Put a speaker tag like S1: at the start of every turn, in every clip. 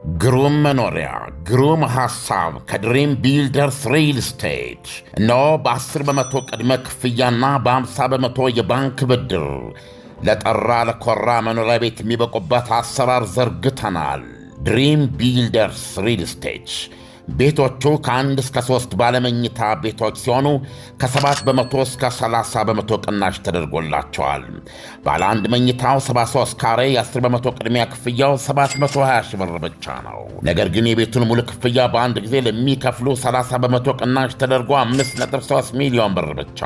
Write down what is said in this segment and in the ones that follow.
S1: ግሩም መኖሪያ፣ ግሩም ሐሳብ ከድሪም ቢልደርስ ሪል ስቴት። እነሆ በ10 በመቶ ቅድመ ክፍያና በ50 በመቶ የባንክ ብድር ለጠራ ለኮራ መኖሪያ ቤት የሚበቁበት አሰራር ዘርግተናል። ድሪም ቢልደርስ ሪል ስቴት ቤቶቹ ከ1 እስከ 3 ባለመኝታ ቤቶች ሲሆኑ ከ7 በመቶ እስከ 30 በመቶ ቅናሽ ተደርጎላቸዋል። ባለ 1 መኝታው 73 ካሬ የ10 በመቶ ቅድሚያ ክፍያው 720 ሺህ ብር ብቻ ነው። ነገር ግን የቤቱን ሙሉ ክፍያ በአንድ ጊዜ ለሚከፍሉ 30 በመቶ ቅናሽ ተደርጎ 5.3 ሚሊዮን ብር ብቻ።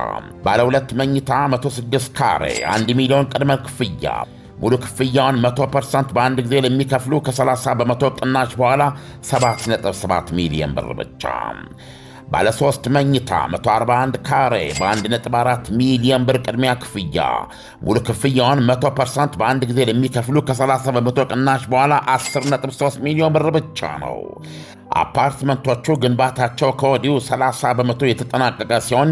S1: ባለ 2 መኝታ 106 ካሬ 1 ሚሊዮን ቅድመ ክፍያ ሙሉ ክፍያውን 100% በአንድ ጊዜ ለሚከፍሉ ከ30 በመቶ ቅናሽ በኋላ 7.7 ሚሊዮን ብር ብቻ። ባለ 3 መኝታ 141 ካሬ በ1.4 ሚሊዮን ብር ቅድሚያ ክፍያ ሙሉ ክፍያውን 100% በአንድ ጊዜ ለሚከፍሉ ከ30 በመቶ ቅናሽ በኋላ 10.3 ሚሊዮን ብር ብቻ ነው። አፓርትመንቶቹ ግንባታቸው ከወዲሁ 30 በመቶ የተጠናቀቀ ሲሆን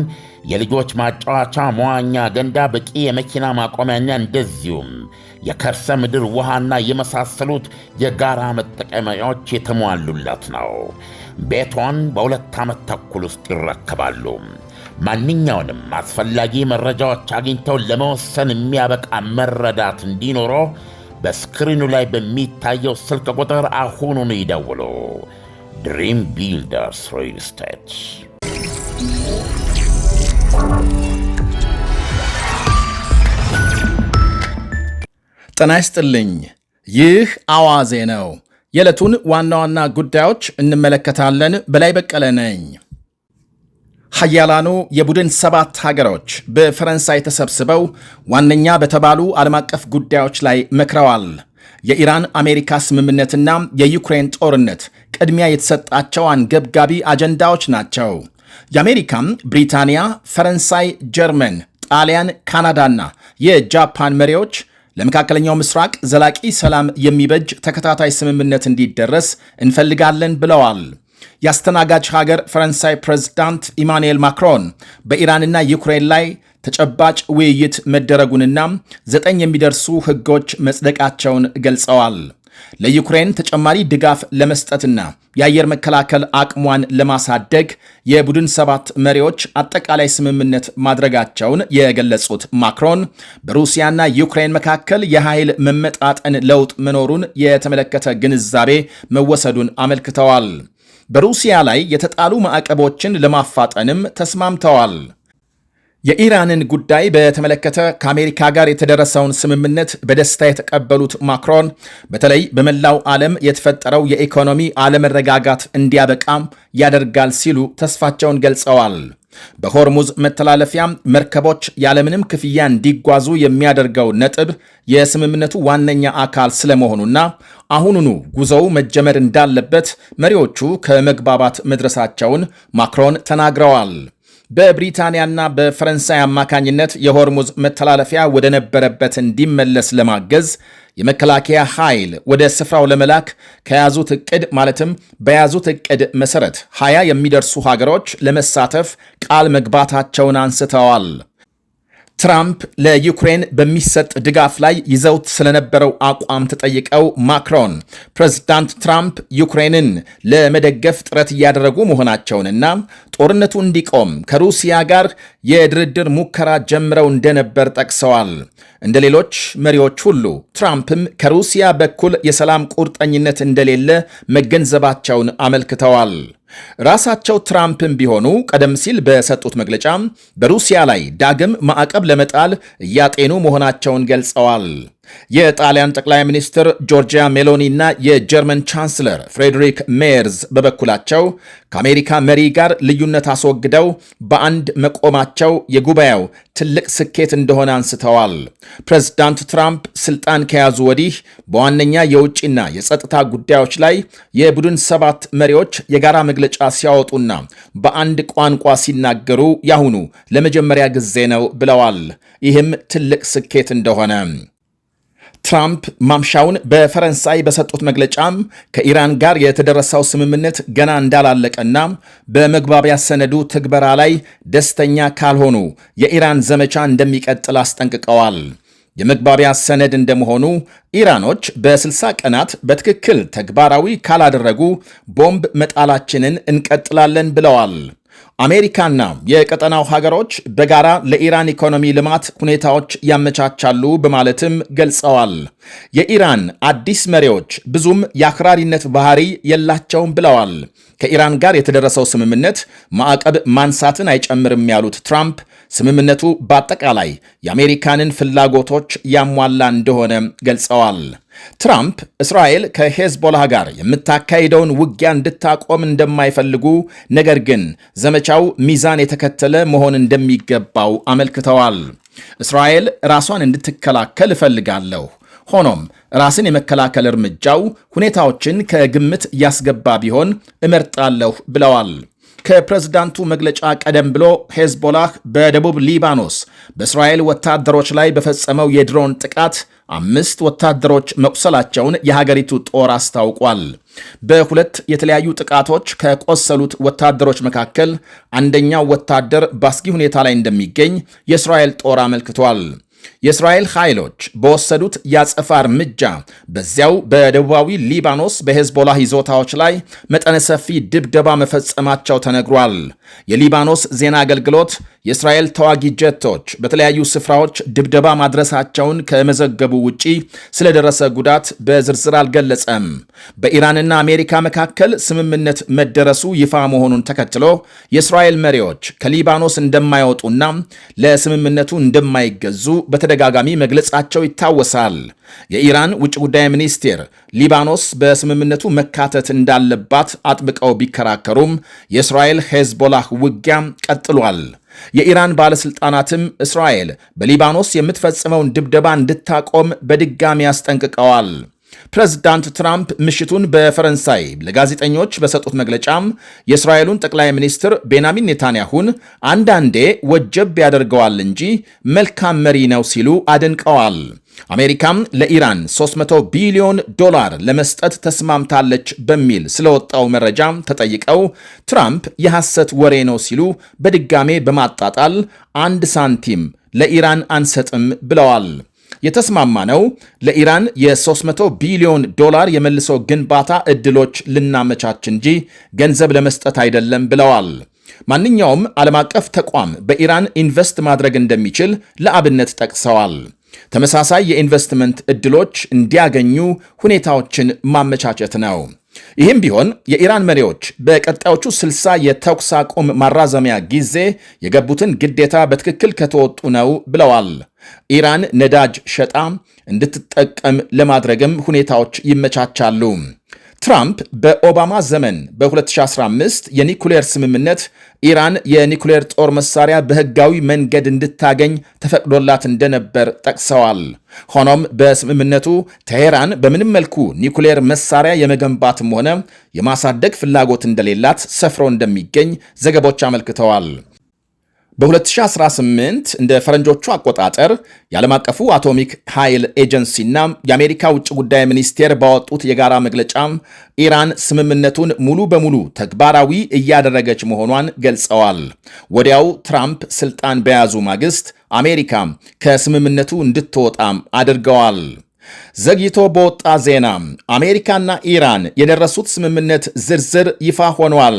S1: የልጆች ማጫወቻ፣ መዋኛ ገንዳ፣ በቂ የመኪና ማቆሚያና እንደዚሁም የከርሰ ምድር ውሃና የመሳሰሉት የጋራ መጠቀሚያዎች የተሟሉለት ነው። ቤቶን በ2 ዓመት ተኩል ውስጥ ይረከባሉ። ማንኛውንም አስፈላጊ መረጃዎች አግኝተው ለመወሰን የሚያበቃ መረዳት እንዲኖረው በስክሪኑ ላይ በሚታየው ስልክ ቁጥር አሁኑን ይደውሉ። ድሪም ቢልደርስ ሪል ስቴት።
S2: ጤና ይስጥልኝ። ይህ አዋዜ ነው። የዕለቱን ዋና ዋና ጉዳዮች እንመለከታለን። በላይ በቀለ ነኝ። ሀያላኑ የቡድን 7 ሀገሮች በፈረንሳይ ተሰብስበው ዋነኛ በተባሉ ዓለም አቀፍ ጉዳዮች ላይ መክረዋል። የኢራን አሜሪካ ስምምነትና የዩክሬን ጦርነት ቅድሚያ የተሰጣቸው አንገብጋቢ አጀንዳዎች ናቸው። የአሜሪካም፣ ብሪታንያ፣ ፈረንሳይ፣ ጀርመን፣ ጣሊያን፣ ካናዳና የጃፓን መሪዎች ለመካከለኛው ምስራቅ ዘላቂ ሰላም የሚበጅ ተከታታይ ስምምነት እንዲደረስ እንፈልጋለን ብለዋል። የአስተናጋጅ ሀገር ፈረንሳይ ፕሬዝዳንት ኢማኑኤል ማክሮን በኢራንና ዩክሬን ላይ ተጨባጭ ውይይት መደረጉንና 9 የሚደርሱ ሕጎች መጽደቃቸውን ገልጸዋል። ለዩክሬን ተጨማሪ ድጋፍ ለመስጠትና የአየር መከላከል አቅሟን ለማሳደግ የቡድን 7 መሪዎች አጠቃላይ ስምምነት ማድረጋቸውን የገለጹት ማክሮን በሩሲያና ዩክሬን መካከል የኃይል መመጣጠን ለውጥ መኖሩን የተመለከተ ግንዛቤ መወሰዱን አመልክተዋል። በሩሲያ ላይ የተጣሉ ማዕቀቦችን ለማፋጠንም ተስማምተዋል። የኢራንን ጉዳይ በተመለከተ ከአሜሪካ ጋር የተደረሰውን ስምምነት በደስታ የተቀበሉት ማክሮን በተለይ በመላው ዓለም የተፈጠረው የኢኮኖሚ አለመረጋጋት እንዲያበቃም ያደርጋል ሲሉ ተስፋቸውን ገልጸዋል። በሆርሙዝ መተላለፊያ መርከቦች ያለምንም ክፍያ እንዲጓዙ የሚያደርገው ነጥብ የስምምነቱ ዋነኛ አካል ስለመሆኑና አሁኑኑ ጉዞው መጀመር እንዳለበት መሪዎቹ ከመግባባት መድረሳቸውን ማክሮን ተናግረዋል። በብሪታንያና በፈረንሳይ አማካኝነት የሆርሙዝ መተላለፊያ ወደ ነበረበት እንዲመለስ ለማገዝ የመከላከያ ኃይል ወደ ስፍራው ለመላክ ከያዙት ዕቅድ ማለትም በያዙት ዕቅድ መሠረት 20 የሚደርሱ ሀገሮች ለመሳተፍ ቃል መግባታቸውን አንስተዋል። ትራምፕ ለዩክሬን በሚሰጥ ድጋፍ ላይ ይዘውት ስለነበረው አቋም ተጠይቀው ማክሮን ፕሬዝዳንት ትራምፕ ዩክሬንን ለመደገፍ ጥረት እያደረጉ መሆናቸውንና ጦርነቱ እንዲቆም ከሩሲያ ጋር የድርድር ሙከራ ጀምረው እንደነበር ጠቅሰዋል። እንደ ሌሎች መሪዎች ሁሉ ትራምፕም ከሩሲያ በኩል የሰላም ቁርጠኝነት እንደሌለ መገንዘባቸውን አመልክተዋል። ራሳቸው ትራምፕም ቢሆኑ ቀደም ሲል በሰጡት መግለጫ በሩሲያ ላይ ዳግም ማዕቀብ ለመጣል እያጤኑ መሆናቸውን ገልጸዋል። የጣሊያን ጠቅላይ ሚኒስትር ጆርጂያ ሜሎኒ እና የጀርመን ቻንስለር ፍሬድሪክ ሜርዝ በበኩላቸው ከአሜሪካ መሪ ጋር ልዩነት አስወግደው በአንድ መቆማቸው የጉባኤው ትልቅ ስኬት እንደሆነ አንስተዋል። ፕሬዝዳንት ትራምፕ ስልጣን ከያዙ ወዲህ በዋነኛ የውጭና የጸጥታ ጉዳዮች ላይ የቡድን 7 መሪዎች የጋራ መግለጫ ሲያወጡና በአንድ ቋንቋ ሲናገሩ ያሁኑ ለመጀመሪያ ጊዜ ነው ብለዋል። ይህም ትልቅ ስኬት እንደሆነ ትራምፕ ማምሻውን በፈረንሳይ በሰጡት መግለጫም ከኢራን ጋር የተደረሰው ስምምነት ገና እንዳላለቀና በመግባቢያ ሰነዱ ትግበራ ላይ ደስተኛ ካልሆኑ የኢራን ዘመቻ እንደሚቀጥል አስጠንቅቀዋል። የመግባቢያ ሰነድ እንደመሆኑ ኢራኖች በ60 ቀናት በትክክል ተግባራዊ ካላደረጉ ቦምብ መጣላችንን እንቀጥላለን ብለዋል። አሜሪካና የቀጠናው ሀገሮች በጋራ ለኢራን ኢኮኖሚ ልማት ሁኔታዎች ያመቻቻሉ በማለትም ገልጸዋል። የኢራን አዲስ መሪዎች ብዙም የአክራሪነት ባህሪ የላቸውም ብለዋል። ከኢራን ጋር የተደረሰው ስምምነት ማዕቀብ ማንሳትን አይጨምርም ያሉት ትራምፕ ስምምነቱ በአጠቃላይ የአሜሪካንን ፍላጎቶች ያሟላ እንደሆነ ገልጸዋል። ትራምፕ እስራኤል ከሄዝቦላህ ጋር የምታካሂደውን ውጊያ እንድታቆም እንደማይፈልጉ፣ ነገር ግን ዘመቻው ሚዛን የተከተለ መሆን እንደሚገባው አመልክተዋል። እስራኤል ራሷን እንድትከላከል እፈልጋለሁ፣ ሆኖም ራስን የመከላከል እርምጃው ሁኔታዎችን ከግምት ያስገባ ቢሆን እመርጣለሁ ብለዋል። ከፕሬዝዳንቱ መግለጫ ቀደም ብሎ ሄዝቦላህ በደቡብ ሊባኖስ በእስራኤል ወታደሮች ላይ በፈጸመው የድሮን ጥቃት 5 ወታደሮች መቁሰላቸውን የሀገሪቱ ጦር አስታውቋል። በሁለት የተለያዩ ጥቃቶች ከቆሰሉት ወታደሮች መካከል አንደኛው ወታደር በአስጊ ሁኔታ ላይ እንደሚገኝ የእስራኤል ጦር አመልክቷል። የእስራኤል ኃይሎች በወሰዱት ያጸፋ እርምጃ በዚያው በደቡባዊ ሊባኖስ በሄዝቦላህ ይዞታዎች ላይ መጠነ ሰፊ ድብደባ መፈጸማቸው ተነግሯል። የሊባኖስ ዜና አገልግሎት የእስራኤል ተዋጊ ጀቶች በተለያዩ ስፍራዎች ድብደባ ማድረሳቸውን ከመዘገቡ ውጪ ስለደረሰ ጉዳት በዝርዝር አልገለጸም። በኢራንና አሜሪካ መካከል ስምምነት መደረሱ ይፋ መሆኑን ተከትሎ የእስራኤል መሪዎች ከሊባኖስ እንደማይወጡና ለስምምነቱ እንደማይገዙ በተደጋጋሚ መግለጻቸው ይታወሳል። የኢራን ውጭ ጉዳይ ሚኒስቴር ሊባኖስ በስምምነቱ መካተት እንዳለባት አጥብቀው ቢከራከሩም የእስራኤል ሄዝቦላህ ውጊያ ቀጥሏል። የኢራን ባለሥልጣናትም እስራኤል በሊባኖስ የምትፈጽመውን ድብደባ እንድታቆም በድጋሚ አስጠንቅቀዋል። ፕሬዝዳንት ትራምፕ ምሽቱን በፈረንሳይ ለጋዜጠኞች በሰጡት መግለጫም የእስራኤሉን ጠቅላይ ሚኒስትር ቤንያሚን ኔታንያሁን አንዳንዴ ወጀብ ያደርገዋል እንጂ መልካም መሪ ነው ሲሉ አድንቀዋል። አሜሪካም ለኢራን $300 ቢሊዮን ለመስጠት ተስማምታለች በሚል ስለወጣው መረጃ ተጠይቀው ትራምፕ የሐሰት ወሬ ነው ሲሉ በድጋሜ በማጣጣል 1 ሳንቲም ለኢራን አንሰጥም ብለዋል። የተስማማነው ለኢራን የ$300 ቢሊዮን የመልሶ ግንባታ ዕድሎች ልናመቻች እንጂ ገንዘብ ለመስጠት አይደለም ብለዋል። ማንኛውም ዓለም አቀፍ ተቋም በኢራን ኢንቨስት ማድረግ እንደሚችል ለአብነት ጠቅሰዋል። ተመሳሳይ የኢንቨስትመንት ዕድሎች እንዲያገኙ ሁኔታዎችን ማመቻቸት ነው። ይህም ቢሆን የኢራን መሪዎች በቀጣዮቹ 60 የተኩስ አቁም ማራዘሚያ ጊዜ የገቡትን ግዴታ በትክክል ከተወጡ ነው ብለዋል። ኢራን ነዳጅ ሸጣ እንድትጠቀም ለማድረግም ሁኔታዎች ይመቻቻሉ። ትራምፕ በኦባማ ዘመን በ2015 የኒኩሌር ስምምነት ኢራን የኒኩሌር ጦር መሳሪያ በሕጋዊ መንገድ እንድታገኝ ተፈቅዶላት እንደነበር ጠቅሰዋል። ሆኖም በስምምነቱ ቴሄራን በምንም መልኩ ኒኩሌር መሳሪያ የመገንባትም ሆነ የማሳደግ ፍላጎት እንደሌላት ሰፍሮ እንደሚገኝ ዘገቦች አመልክተዋል። በ2018 እንደ ፈረንጆቹ አቆጣጠር የዓለም አቀፉ አቶሚክ ኃይል ኤጀንሲና የአሜሪካ ውጭ ጉዳይ ሚኒስቴር ባወጡት የጋራ መግለጫ ኢራን ስምምነቱን ሙሉ በሙሉ ተግባራዊ እያደረገች መሆኗን ገልጸዋል። ወዲያው ትራምፕ ስልጣን በያዙ ማግስት አሜሪካ ከስምምነቱ እንድትወጣም አድርገዋል። ዘግይቶ በወጣ ዜና አሜሪካና ኢራን የደረሱት ስምምነት ዝርዝር ይፋ ሆኗል።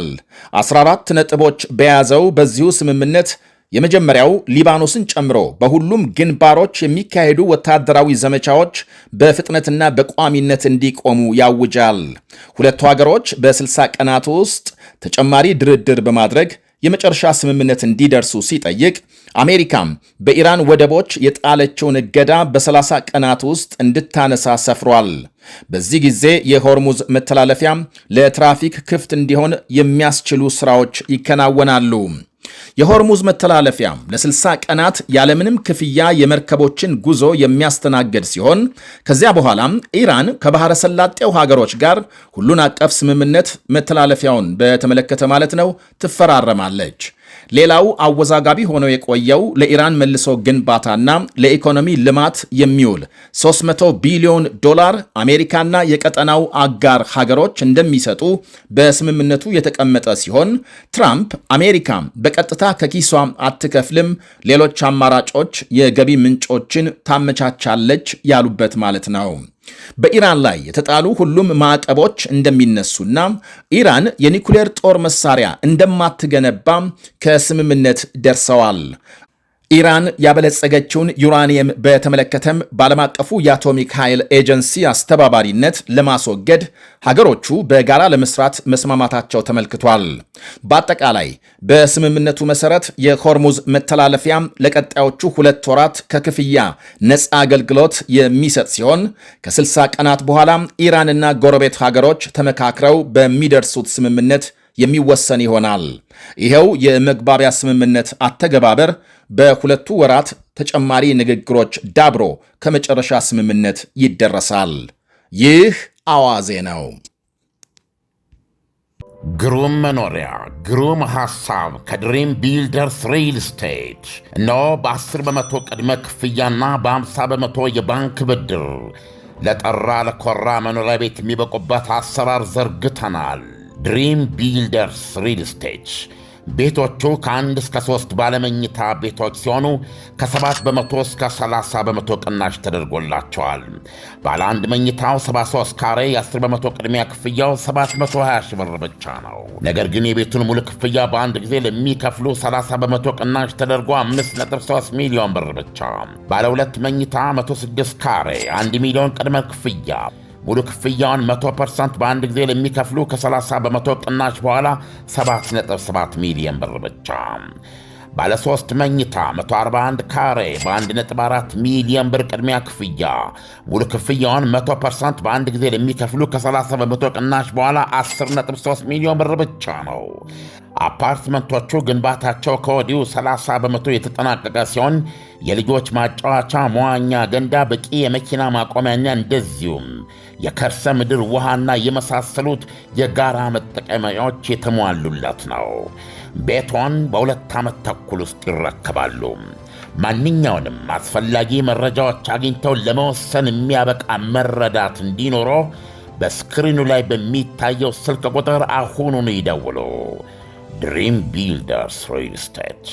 S2: 14 ነጥቦች በያዘው በዚሁ ስምምነት የመጀመሪያው ሊባኖስን ጨምሮ በሁሉም ግንባሮች የሚካሄዱ ወታደራዊ ዘመቻዎች በፍጥነትና በቋሚነት እንዲቆሙ ያውጃል። ሁለቱ ሀገሮች በ60 ቀናት ውስጥ ተጨማሪ ድርድር በማድረግ የመጨረሻ ስምምነት እንዲደርሱ ሲጠይቅ አሜሪካም በኢራን ወደቦች የጣለችውን እገዳ በ30 ቀናት ውስጥ እንድታነሳ ሰፍሯል። በዚህ ጊዜ የሆርሙዝ መተላለፊያ ለትራፊክ ክፍት እንዲሆን የሚያስችሉ ስራዎች ይከናወናሉ። የሆርሙዝ መተላለፊያ ለ60 ቀናት ያለምንም ክፍያ የመርከቦችን ጉዞ የሚያስተናግድ ሲሆን ከዚያ በኋላም ኢራን ከባሕረ ሰላጤው ሀገሮች ጋር ሁሉን አቀፍ ስምምነት መተላለፊያውን በተመለከተ ማለት ነው ትፈራረማለች። ሌላው አወዛጋቢ ሆኖ የቆየው ለኢራን መልሶ ግንባታና ለኢኮኖሚ ልማት የሚውል 300 ቢሊዮን ዶላር አሜሪካና የቀጠናው አጋር ሀገሮች እንደሚሰጡ በስምምነቱ የተቀመጠ ሲሆን ትራምፕ አሜሪካ በቀጥታ ከኪሷ አትከፍልም፣ ሌሎች አማራጮች የገቢ ምንጮችን ታመቻቻለች ያሉበት ማለት ነው። በኢራን ላይ የተጣሉ ሁሉም ማዕቀቦች እንደሚነሱና ኢራን የኒኩሌር ጦር መሳሪያ እንደማትገነባ ከስምምነት ደርሰዋል። ኢራን ያበለጸገችውን ዩራኒየም በተመለከተም በዓለም አቀፉ የአቶሚክ ኃይል ኤጀንሲ አስተባባሪነት ለማስወገድ ሀገሮቹ በጋራ ለመስራት መስማማታቸው ተመልክቷል። በአጠቃላይ በስምምነቱ መሰረት የሆርሙዝ መተላለፊያ ለቀጣዮቹ 2 ወራት ከክፍያ ነፃ አገልግሎት የሚሰጥ ሲሆን ከ60 ቀናት በኋላ ኢራንና ጎረቤት ሀገሮች ተመካክረው በሚደርሱት ስምምነት የሚወሰን ይሆናል። ይኸው የመግባቢያ ስምምነት አተገባበር በ2 ወራት ተጨማሪ ንግግሮች ዳብሮ ከመጨረሻ ስምምነት ይደረሳል። ይህ አዋዜ ነው።
S1: ግሩም መኖሪያ፣ ግሩም ሐሳብ ከድሪም ቢልደርስ ሪል ስቴት እነሆ በ10 በመቶ ቅድመ ክፍያና በ50 በመቶ የባንክ ብድር ለጠራ ለኮራ መኖሪያ ቤት የሚበቁበት አሰራር ዘርግተናል። ድሪም ቢልደርስ ሪል ስቴት ቤቶቹ ከ1 እስከ 3 ባለመኝታ ቤቶች ሲሆኑ ከ7 በመቶ እስከ 30 በመቶ ቅናሽ ተደርጎላቸዋል። ባለ 1 መኝታው 73 ካሬ የ10 በመቶ ቅድሚያ ክፍያው 720 ሺህ ብር ብቻ ነው። ነገር ግን የቤቱን ሙሉ ክፍያ በአንድ ጊዜ ለሚከፍሉ 30 በመቶ ቅናሽ ተደርጎ 5.3 ሚሊዮን ብር ብቻ። ባለ 2 መኝታ 106 ካሬ 1 ሚሊዮን ቅድመ ክፍያ ሙሉ ክፍያውን 100% በአንድ ጊዜ ለሚከፍሉ ከ30 በመቶ ቅናሽ በኋላ 7.7 ሚሊዮን ብር ብቻ። ባለ 3 መኝታ 141 ካሬ በ1.4 ሚሊዮን ብር ቅድሚያ ክፍያ ሙሉ ክፍያውን 100% በአንድ ጊዜ ለሚከፍሉ ከ30 በመቶ ቅናሽ በኋላ 10.3 ሚሊዮን ብር ብቻ ነው። አፓርትመንቶቹ ግንባታቸው ከወዲሁ 30 በመቶ የተጠናቀቀ ሲሆን የልጆች ማጫወቻ፣ መዋኛ ገንዳ፣ በቂ የመኪና ማቆሚያና እንደዚሁም የከርሰ ምድር ውሃና የመሳሰሉት የጋራ መጠቀሚያዎች የተሟሉለት ነው። ቤቶን በ2 ዓመት ተኩል ውስጥ ይረከባሉ። ማንኛውንም አስፈላጊ መረጃዎች አግኝተው ለመወሰን የሚያበቃ መረዳት እንዲኖረው በስክሪኑ ላይ በሚታየው ስልክ ቁጥር አሁኑን ይደውሉ። ድሪም ቢልደርስ ሪል ስቴት